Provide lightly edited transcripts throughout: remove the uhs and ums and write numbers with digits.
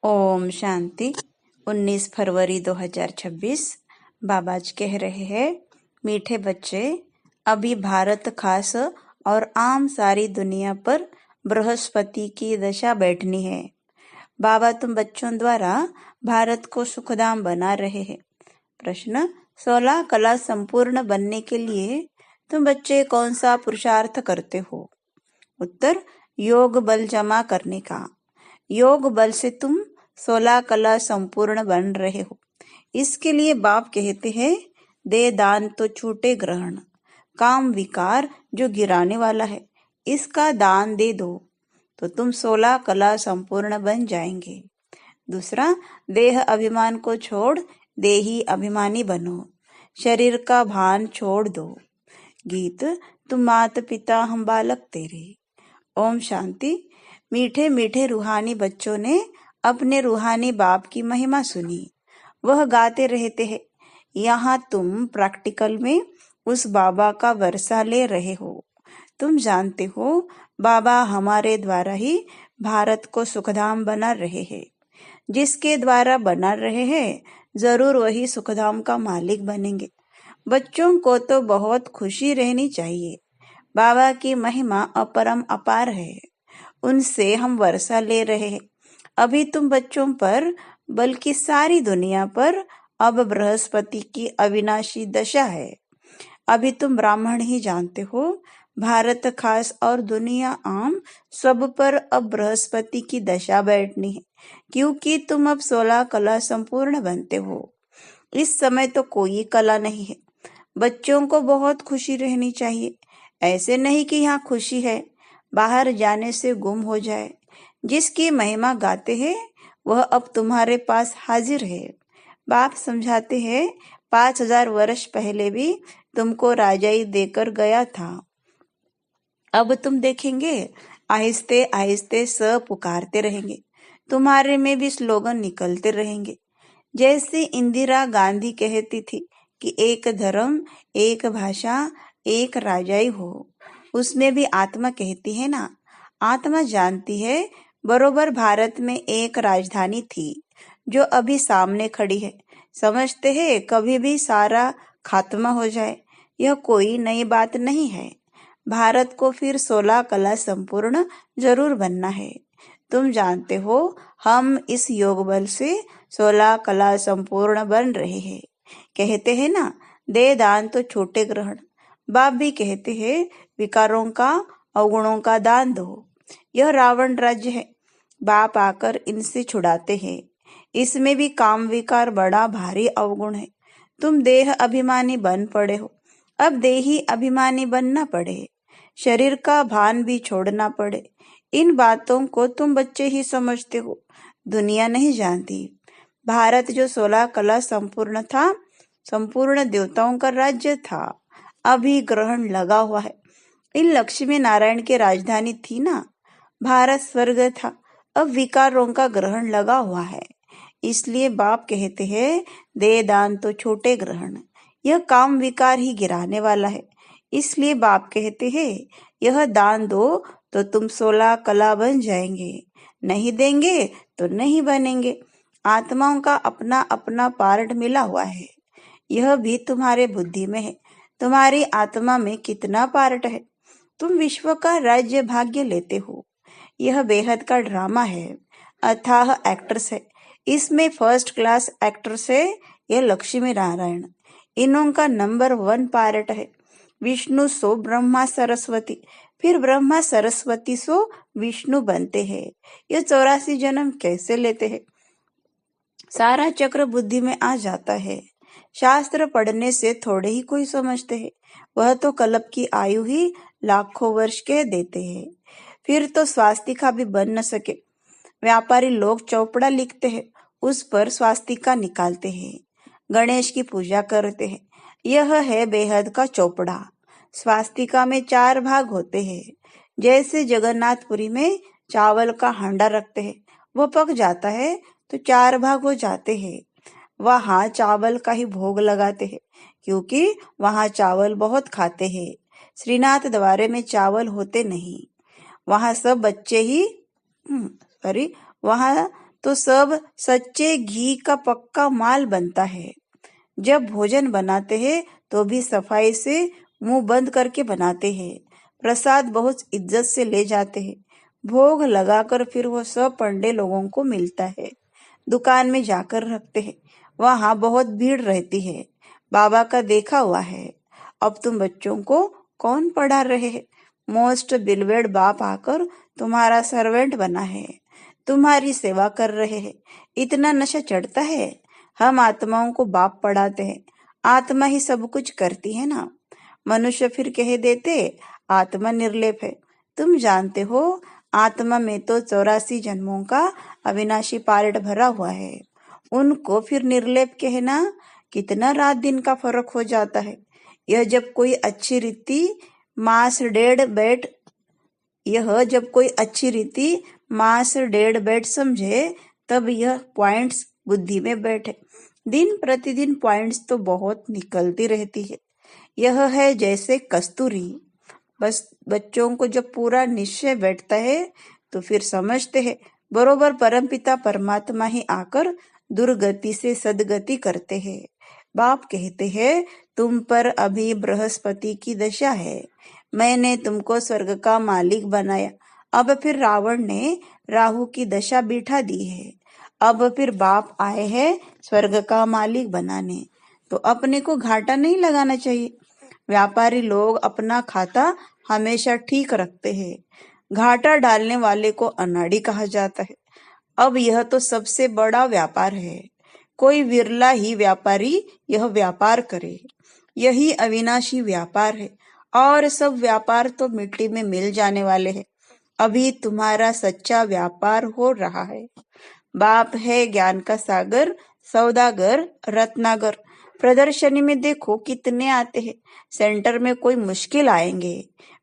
ओम शांति। 19 फरवरी 2026 बाबा जी कह रहे हैं, मीठे बच्चे, अभी भारत खास और आम सारी दुनिया पर बृहस्पति की दशा बैठनी है। बाबा तुम बच्चों द्वारा भारत को सुखधाम बना रहे हैं। प्रश्न: 16 कला संपूर्ण बनने के लिए तुम बच्चे कौन सा पुरुषार्थ करते हो? उत्तर: योग बल जमा करने का। योग बल से तुम 16 कला संपूर्ण बन रहे हो। इसके लिए बाप कहते हैं, दे दान तो छूटे ग्रहण। काम विकार जो गिराने वाला है, इसका दान दे दो तो तुम 16 कला संपूर्ण बन जाएंगे। दूसरा, देह अभिमान को छोड़ देही अभिमानी बनो। शरीर का भान छोड़ दो। गीत: तुम माता पिता हम बालक तेरे। ओम शांति। मीठे मीठे रूहानी बच्चों ने अपने रूहानी बाप की महिमा सुनी। वह गाते रहते हैं। यहाँ तुम प्रैक्टिकल में उस बाबा का वर्षा ले रहे हो। तुम जानते हो, बाबा हमारे द्वारा ही भारत को सुखधाम बना रहे हैं। जिसके द्वारा बना रहे हैं, जरूर वही सुखधाम का मालिक बनेंगे। बच्चों को तो बहुत खुशी रहनी चाहिए। बाबा की महिमा अपरम अपार है। उनसे हम वर्षा ले रहे हैं। अभी तुम बच्चों पर, बल्कि सारी दुनिया पर अब बृहस्पति की अविनाशी दशा है। अभी तुम ब्राह्मण ही जानते हो, भारत खास और दुनिया आम सब पर अब बृहस्पति की दशा बैठनी है, क्योंकि तुम अब 16 कला संपूर्ण बनते हो। इस समय तो कोई कला नहीं है। बच्चों को बहुत खुशी रहनी चाहिए। ऐसे नहीं कि यहाँ खुशी है, बाहर जाने से गुम हो जाए। जिसकी महिमा गाते हैं, वह अब तुम्हारे पास हाजिर है। बाप समझाते हैं, 5000 वर्ष पहले भी तुमको राजाई देकर गया था। अब तुम देखेंगे, आहिस्ते आहिस्ते सब पुकारते रहेंगे। तुम्हारे में भी स्लोगन निकलते रहेंगे। जैसे इंदिरा गांधी कहती थी कि एक धर्म, एक भाषा, एक राजाई हो। उसमें भी आत्मा कहती है ना, आत्मा जानती है बरोबर भारत में एक राजधानी थी जो अभी सामने खड़ी है। समझते हैं कभी भी सारा खात्मा हो जाए, यह कोई नई बात नहीं है। भारत को फिर 16 कला संपूर्ण जरूर बनना है। तुम जानते हो, हम इस योग बल से 16 कला संपूर्ण बन रहे हैं। कहते हैं ना, दे दान तो छोटे ग्रहण। बाप भी कहते हैं, विकारों का, अवगुणों का दान दो। यह रावण राज्य है। बाप आकर इनसे छुड़ाते हैं। इसमें भी काम विकार बड़ा भारी अवगुण है। तुम देह अभिमानी बन पड़े हो। अब देही अभिमानी बनना पड़े। शरीर का भान भी छोड़ना पड़े। इन बातों को तुम बच्चे ही समझते हो, दुनिया नहीं जानती। भारत जो 16 कला संपूर्ण था, संपूर्ण देवताओं का राज्य था, अभी ग्रहण लगा हुआ है। इन लक्ष्मी नारायण की राजधानी थी ना, भारत स्वर्ग था। अब विकारों का ग्रहण लगा हुआ है। इसलिए बाप कहते हैं, दे दान तो छोटे ग्रहण। यह काम विकार ही गिराने वाला है। इसलिए बाप कहते हैं, यह दान दो तो तुम 16 कला बन जाएंगे। नहीं देंगे तो नहीं बनेंगे। आत्माओं का अपना अपना पार्ट मिला हुआ है। यह भी तुम्हारे बुद्धि में है। तुम्हारी आत्मा में कितना पार्ट है? तुम विश्व का राज्य भाग्य लेते हो। यह बेहद का ड्रामा है। अथाह एक्ट्रेस है। इसमें फर्स्ट क्लास एक्ट्रेस है यह लक्ष्मी नारायण। इनों का नंबर 1 पार्ट है। विष्णु सो ब्रह्मा सरस्वती, फिर ब्रह्मा सरस्वती सो विष्णु बनते हैं। यह 84 जन्म कैसे लेते हैं? सारा चक्र बुद्धि में आ जाता है। शास्त्र पढ़ने से थोड़े ही कोई समझते हैं। वह तो कल्प की आयु ही लाखों वर्ष के देते हैं। फिर तो स्वास्तिका भी बन न सके। व्यापारी लोग चौपड़ा लिखते हैं, उस पर स्वास्तिका निकालते हैं। गणेश की पूजा करते हैं। यह है बेहद का चौपड़ा। स्वास्तिका में 4 भाग होते हैं। जैसे जगन्नाथपुरी में चावल का हांडा रखते हैं, वह पक जाता है तो 4 भाग हो जाते हैं। वहाँ चावल का ही भोग लगाते हैं, क्योंकि वहाँ चावल बहुत खाते हैं। श्रीनाथ द्वारे में चावल होते नहीं। वहाँ सब बच्चे ही वहाँ तो सब सच्चे घी का पक्का माल बनता है। जब भोजन बनाते हैं तो भी सफाई से मुंह बंद करके बनाते हैं। प्रसाद बहुत इज्जत से ले जाते हैं। भोग लगाकर फिर वो सब पंडे लोगों को मिलता है। दुकान में जाकर रखते हैं। वहां बहुत भीड़ रहती है। बाबा का देखा हुआ है। अब तुम बच्चों को कौन पढ़ा रहे हैं? मोस्ट बिलवेड बाप आकर तुम्हारा सर्वेंट बना है, तुम्हारी सेवा कर रहे हैं। इतना नशा चढ़ता है। हम आत्माओं को बाप पढ़ाते हैं। आत्मा ही सब कुछ करती है ना। मनुष्य फिर कह देते आत्मा निर्लेप है। तुम जानते हो आत्मा में तो 84 जन्मों का अविनाशी पार्ट भरा हुआ है। उनको फिर निर्लेप कहना, कितना रात दिन का फर्क हो जाता है। यह जब कोई अच्छी रीति मास डेढ़ बैठ समझे तब यह पॉइंट्स बुद्धि में बैठे। दिन प्रतिदिन पॉइंट्स तो बहुत निकलती रहती है। यह है जैसे कस्तूरी। बस बच्चों को जब पूरा निश्चय बैठता है तो फिर समझते हैं बरोबर परमपिता परमात्मा ही आकर दुर्गति से सदगति करते हैं। बाप कहते हैं तुम पर अभी बृहस्पति की दशा है। मैंने तुमको स्वर्ग का मालिक बनाया। अब फिर रावण ने राहु की दशा बिठा दी है। अब फिर बाप आए हैं स्वर्ग का मालिक बनाने। तो अपने को घाटा नहीं लगाना चाहिए। व्यापारी लोग अपना खाता हमेशा ठीक रखते हैं। घाटा डालने वाले को अनाड़ी कहा जाता है। अब यह तो सबसे बड़ा व्यापार है। कोई विरला ही व्यापारी यह व्यापार करे। यही अविनाशी व्यापार है। और सब व्यापार तो मिट्टी में मिल जाने वाले हैं। अभी तुम्हारा सच्चा व्यापार हो रहा है। बाप है ज्ञान का सागर, सौदागर, रत्नागर। प्रदर्शनी में देखो कितने आते हैं। सेंटर में कोई मुश्किल आएंगे।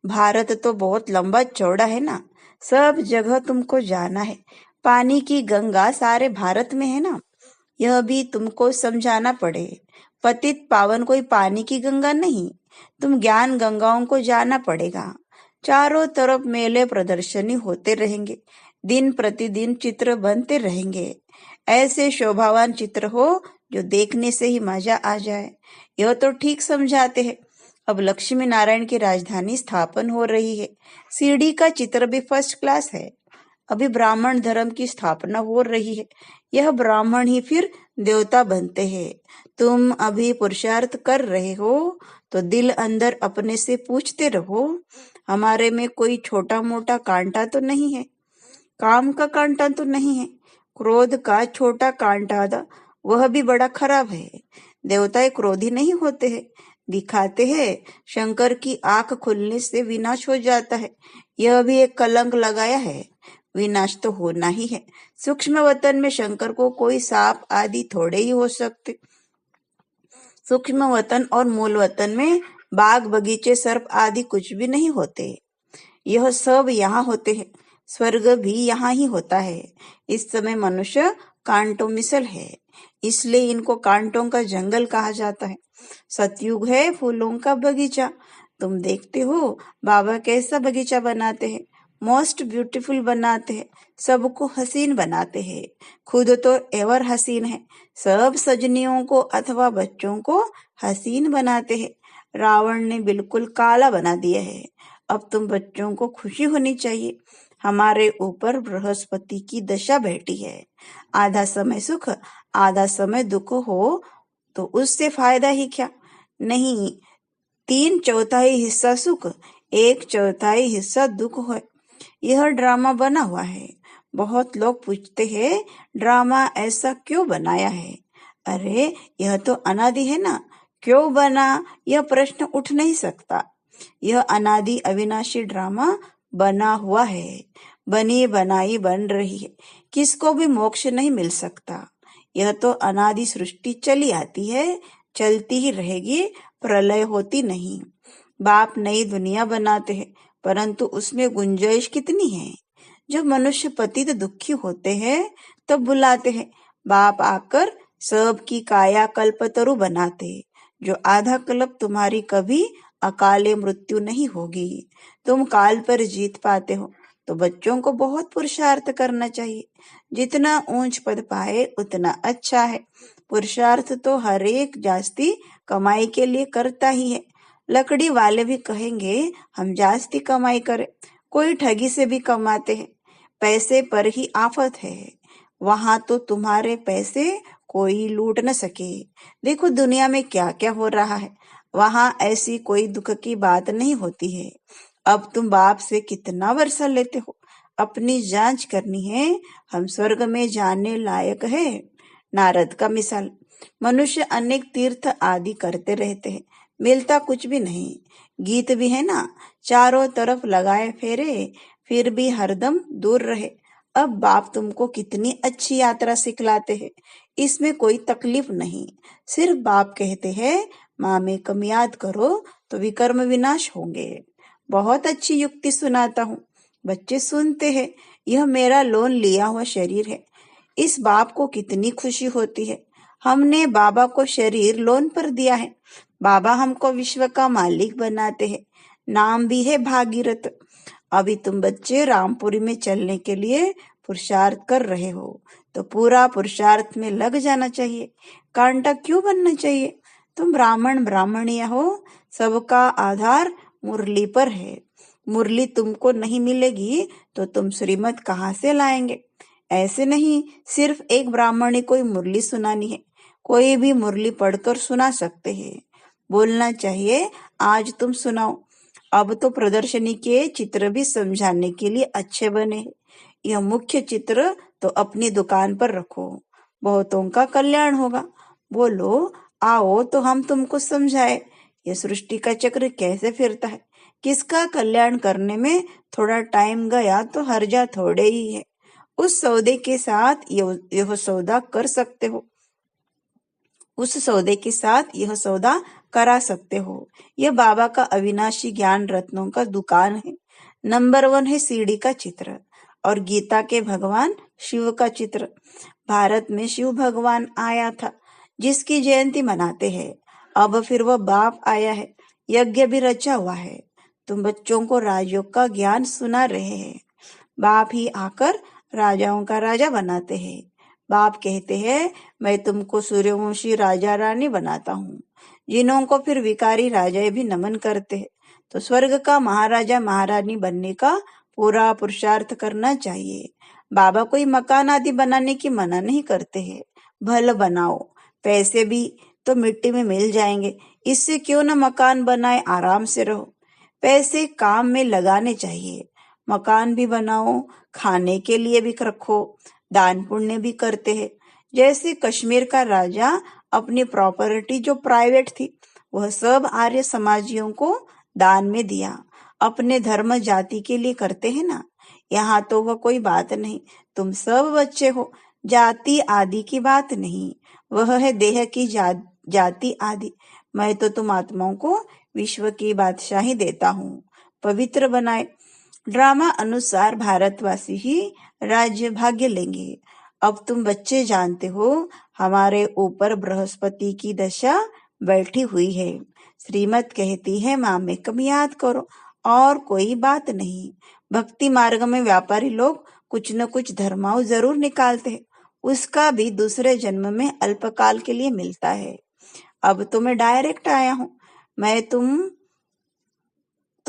भारत तो बहुत लंबा चौड़ा है ना। सब जगह तुमको जाना है। पानी की गंगा सारे भारत में है ना। यह भी तुमको समझाना पड़े। पतित पावन कोई पानी की गंगा नहीं। तुम ज्ञान गंगाओं को जाना पड़ेगा। चारों तरफ मेले प्रदर्शनी होते रहेंगे। दिन प्रतिदिन चित्र बनते रहेंगे। ऐसे शोभावान चित्र हो जो देखने से ही मजा आ जाए। यह तो ठीक समझाते हैं। अब लक्ष्मी नारायण की राजधानी स्थापन हो रही है। सीढ़ी का चित्र भी फर्स्ट क्लास है। अभी ब्राह्मण धर्म की स्थापना हो रही है। यह ब्राह्मण ही फिर देवता बनते हैं। तुम अभी पुरुषार्थ कर रहे हो तो दिल अंदर अपने से पूछते रहो, हमारे में कोई छोटा मोटा कांटा तो नहीं है। काम का कांटा तो नहीं है। क्रोध का छोटा कांटा वह भी बड़ा खराब है। देवता क्रोधी नहीं होते हैं, दिखाते हैं। शंकर की आंख खुलने से विनाश हो जाता है। यह भी एक कलंक लगाया है। विनाश तो होना ही है। सूक्ष्म वतन में शंकर को कोई सांप आदि थोड़े ही हो सकते। सूक्ष्म वतन और मूल वतन में बाग बगीचे सर्प आदि कुछ भी नहीं होते। यह सब यहाँ होते हैं। स्वर्ग भी यहाँ ही होता है। इस समय मनुष्य कांटों मिसल है, इसलिए इनको कांटों का जंगल कहा जाता है। सतयुग है फूलों का बगीचा। तुम देखते हो बाबा कैसा बगीचा बनाते हैं। मोस्ट ब्यूटीफुल बनाते हैं। सबको हसीन बनाते हैं। खुद तो एवर हसीन है। सब सजनियों को अथवा बच्चों को हसीन बनाते हैं। रावण ने बिल्कुल काला बना दिया है। अब तुम बच्चों को खुशी होनी चाहिए। हमारे ऊपर बृहस्पति की दशा बैठी है। आधा समय सुख आधा समय दुख हो तो उससे फायदा ही क्या। नहीं, 3/4 हिस्सा सुख 1/4 हिस्सा दुख है। यह ड्रामा बना हुआ है। बहुत लोग पूछते हैं ड्रामा ऐसा क्यों बनाया है। अरे यह तो अनादि है ना। क्यों बना यह प्रश्न उठ नहीं सकता। यह अनादि अविनाशी ड्रामा बना हुआ है। बनी बनाई बन रही है। किसको भी मोक्ष नहीं मिल सकता। यह तो अनादि सृष्टि चली आती है, चलती ही रहेगी, प्रलय होती नहीं। बाप नई दुनिया बनाते हैं, परंतु उसमें गुंजाइश कितनी है। जब मनुष्य पतित दुखी होते हैं तब बुलाते हैं। बाप आकर सबकी काया कल्पतरु बनाते। जो आधा कल्प तुम्हारी कभी अकाले मृत्यु नहीं होगी। तुम काल पर जीत पाते हो। तो बच्चों को बहुत पुरुषार्थ करना चाहिए। जितना ऊंच पद पाए उतना अच्छा है। पुरुषार्थ तो हर एक जास्ती कमाई के लिए करता ही है। लकड़ी वाले भी कहेंगे हम जास्ती कमाई करें। कोई ठगी से भी कमाते हैं। पैसे पर ही आफत है। वहां तो तुम्हारे पैसे कोई लूट न सके। देखो दुनिया में क्या क्या हो रहा है। वहां ऐसी कोई दुख की बात नहीं होती है। अब तुम बाप से कितना वर्षा लेते हो। अपनी जांच करनी है। हम स्वर्ग में जाने लायक है। नारद का मिसाल। मनुष्य अनेक तीर्थ आदि करते रहते हैं, मिलता कुछ भी नहीं। गीत भी है ना, चारों तरफ लगाए फेरे फिर भी हरदम दूर रहे। अब बाप तुमको कितनी अच्छी यात्रा सिखलाते हैं। इसमें कोई तकलीफ नहीं। सिर्फ बाप कहते हैं माँ में कम याद करो तो विकर्म विनाश होंगे। बहुत अच्छी युक्ति सुनाता हूँ। बच्चे सुनते हैं। यह मेरा लोन लिया हुआ शरीर है। इस बाप को कितनी खुशी होती है। हमने बाबा को शरीर लोन पर दिया है। बाबा हमको विश्व का मालिक बनाते हैं। नाम भी है भागीरथ। अभी तुम बच्चे रामपुरी में चलने के लिए पुरुषार्थ कर रहे हो, तो पूरा पुरुषार्थ में लग जाना चाहिए। कांटा क्यों बनना चाहिए। तुम ब्राह्मण ब्राह्मणिया हो। सबका आधार मुरली पर है। मुरली तुमको नहीं मिलेगी तो तुम श्रीमत कहाँ से लाएंगे। ऐसे नहीं सिर्फ एक ब्राह्मणी को मुरली सुनानी है। कोई भी मुरली पढ़कर सुना सकते हैं। बोलना चाहिए आज तुम सुनाओ। अब तो प्रदर्शनी के चित्र भी समझाने के लिए अच्छे बने हैं। यह मुख्य चित्र तो अपनी दुकान पर रखो। बहुतों का कल्याण होगा। बोलो आओ तो हम तुमको समझाए यह सृष्टि का चक्र कैसे फिरता है। किसका कल्याण करने में थोड़ा टाइम गया तो हर्जा थोड़े ही है। उस सौदे के साथ यह सौदा कर सकते हो। उस सौदे के साथ यह सौदा करा सकते हो। यह बाबा का अविनाशी ज्ञान रत्नों का दुकान है। नंबर 1 है सीढ़ी का चित्र और गीता के भगवान शिव का चित्र। भारत में शिव भगवान आया था जिसकी जयंती मनाते हैं। अब फिर वह बाप आया है। यज्ञ भी रचा हुआ है। तुम बच्चों को राजयोग का ज्ञान सुना रहे हैं। बाप ही आकर राजाओं का राजा बनाते हैं। बाप कहते हैं मैं तुमको सूर्यवंशी राजा रानी बनाता हूँ, जिन्हों को फिर विकारी राजा भी नमन करते हैं। तो स्वर्ग का महाराजा महारानी बनने का पूरा पुरुषार्थ करना चाहिए। बाबा कोई मकान आदि बनाने की मना नहीं करते हैं। भले बनाओ, पैसे भी तो मिट्टी में मिल जाएंगे। इससे क्यों न मकान बनाए, आराम से रहो। पैसे काम में लगाने चाहिए। मकान भी बनाओ, खाने के लिए भी रखो, दान पुण्य भी करते हैं। जैसे कश्मीर का राजा अपनी प्रॉपर्टी जो प्राइवेट थी वह सब आर्य समाजियों को दान में दिया। अपने धर्म जाति के लिए करते हैं ना। यहाँ तो वह कोई बात नहीं। तुम सब बच्चे हो। जाति आदि की बात नहीं, वह है देह की जाति आदि। मैं तो तुम आत्माओं को विश्व की बादशाही देता हूँ। पवित्र बनाए। ड्रामा अनुसार भारतवासी ही राज्य भाग्य लेंगे। अब तुम बच्चे जानते हो हमारे ऊपर बृहस्पति की दशा बैठी हुई है। श्रीमत कहती है माँ में कम याद करो और कोई बात नहीं। भक्ति मार्ग में व्यापारी लोग कुछ न कुछ धर्माओं जरूर निकालते हैं। उसका भी दूसरे जन्म में अल्पकाल के लिए मिलता है। अब तो मैं डायरेक्ट आया हूँ।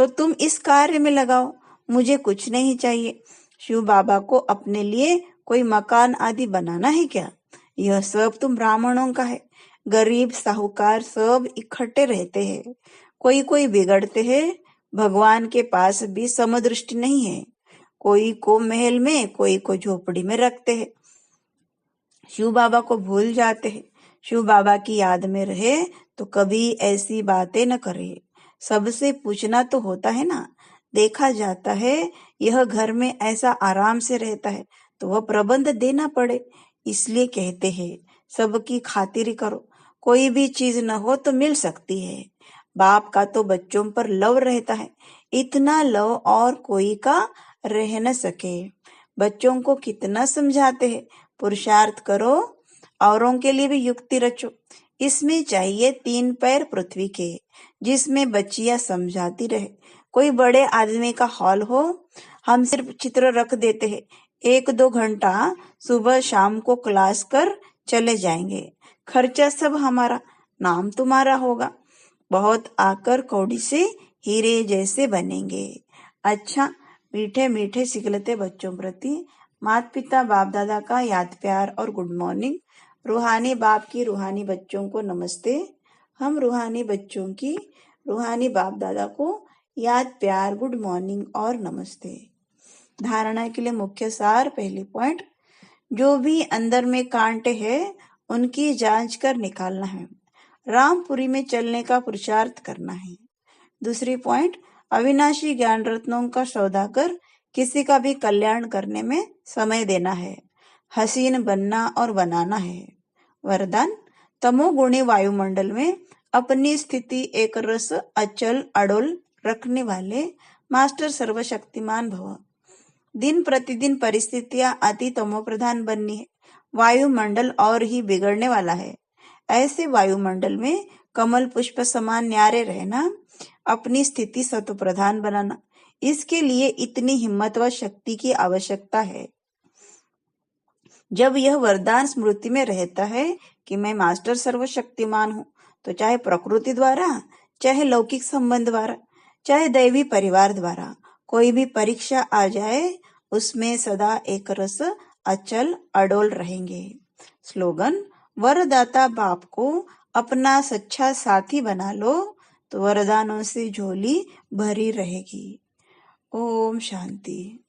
तुम इस कार्य में लगाओ। मुझे कुछ नहीं चाहिए। शिव बाबा को अपने लिए कोई मकान आदि बनाना है क्या। यह सब तुम ब्राह्मणों का है। गरीब साहूकार सब इकट्ठे रहते हैं। कोई कोई बिगड़ते हैं। भगवान के पास भी समदृष्टि नहीं है। कोई को महल में, कोई को झोपड़ी में रखते हैं। शिव बाबा को भूल जाते हैं। शिव बाबा की याद में रहे तो कभी ऐसी बातें न करे। सबसे पूछना तो होता है ना। देखा जाता है यह घर में ऐसा आराम से रहता है तो वह प्रबंध देना पड़े। इसलिए कहते हैं सबकी खातिरी करो। कोई भी चीज न हो तो मिल सकती है। बाप का तो बच्चों पर लव रहता है। इतना लव और कोई का रह न सके। बच्चों को कितना समझाते हैं पुरुषार्थ करो, औरों के लिए भी युक्ति रचो। इसमें चाहिए 3 पैर पृथ्वी के, जिसमें बच्चियां समझाती रहे। कोई बड़े आदमी का हॉल हो, हम सिर्फ चित्र रख देते हैं, 1-2 घंटा सुबह शाम को क्लास कर चले जाएंगे, खर्चा सब हमारा, नाम तुम्हारा होगा, बहुत आकर कौड़ी से हीरे जैसे बनेंगे। अच्छा, मीठे मीठे सिखलते बच्चों प्रति माता पिता बाप दादा का याद प्यार और गुड मॉर्निंग। रूहानी बाप की रूहानी बच्चों को नमस्ते। हम रूहानी बच्चों की रूहानी बाप दादा को याद प्यार गुड मॉर्निंग और नमस्ते। धारणा के लिए मुख्य सार, पहली पॉइंट, जो भी अंदर में कांटे हैं उनकी जांच कर निकालना है, रामपुरी में चलने का पुरुषार्थ करना है। दूसरी पॉइंट, अविनाशी ज्ञान रत्नों का सौदा कर किसी का भी कल्याण करने में समय देना है, हसीन बनना और बनाना है। वरदान, तमोगुणी वायुमंडल में अपनी स्थिति एक रस अचल अडोल रखने वाले मास्टर सर्वशक्तिमान भव। दिन प्रतिदिन परिस्थितियां अति तमोप्रधान बननी है, वायुमंडल और ही बिगड़ने वाला है। ऐसे वायुमंडल में कमल पुष्प समान न्यारे रहना, अपनी स्थिति सत्व प्रधान बनाना, इसके लिए इतनी हिम्मत व शक्ति की आवश्यकता है। जब यह वरदान स्मृति में रहता है कि मैं मास्टर सर्वशक्तिमान हूँ, तो चाहे प्रकृति द्वारा, चाहे लौकिक संबंध द्वारा, चाहे दैवी परिवार द्वारा कोई भी परीक्षा आ जाए, उसमें सदा एक रस अचल अडोल रहेंगे। स्लोगन, वरदाता बाप को अपना सच्चा साथी बना लो तो वरदानों से झोली भरी रहेगी। ओम शांति।